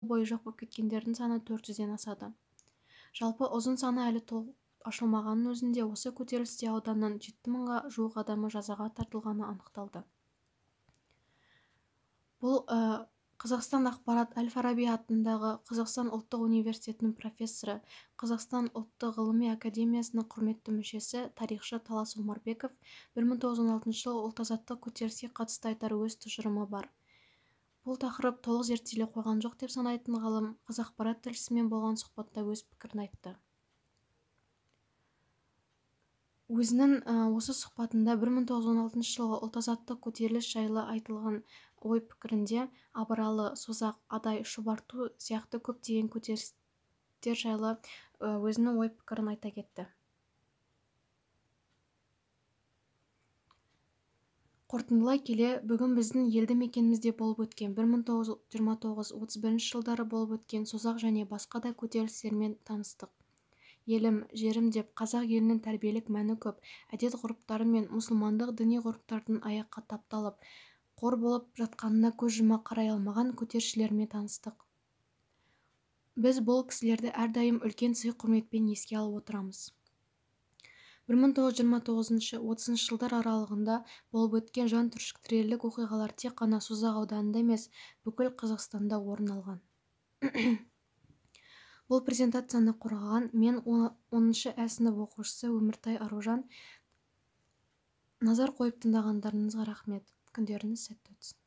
бойы жоқ болып кеткендердің саны 400-ден асады. Жалпы ұзын саны әлі толық ашылмағанның өзінде осы көтерілісте ауданның 7000-ға жуық адамы жазаға тартылғаны анықталды. Бұл Қазақстан ақпарат Әл-Фараби атындағы Қазақстан ұлттық университетінің профессоры, Қазақстан ұлттық ғылыми академиясының құрметті мүшесі, тарихшы Талас Омарбеков 1916 жылы ұлт-азаттық көтеріліске қатысты айтар өз тұжырымы бар. Бұл тақырып толық зерттеле қойған жоқ деп санайтын ғалым Қазақпарат тілшісімен болған сұхбатта өз пікірін айтты. Өзінің осы сұхбатында 1916 жылғы ұлт-азаттық көтеріліс жайлы айтылған ой-пікірінде Абыралы, Созақ, Адай, Шұбарту сияқты көптеген көтерілістер жайлы өзінің ой-пікірін айта кетті. Қорытындылай келе, бүгін біздің елді мекенімізде болып өткен 1929-31 жылдары болып өткен Созақ және басқа да көтерілістермен таныстық. Елім, жерім деп қазақ елінің тәрбиелік мәні көп, әдет-ғұрыптары мен мұсылмандық діни ғұрыптардың аяққа тапталып, қор болып жатқанына көз жұма қарай алмаған көтерілісшілермен таныстық. Біз бұл кісілерді әрдайым үлкен сый-құрметпен еске алып отырамыз. 1929-30 жылдар аралығында болып өткен жан түршіктірерлік оқиғалар тек қана Созақ ауданында емес, бүкіл Қазақстанда орын алған. Бұл презентацияны қорғаған мен 10-шы Ә сынып оқушысы Өміртай Аружан. Назар қойып тыңдағандарыңызға рахмет. Күндеріңіз сәтті өтсін.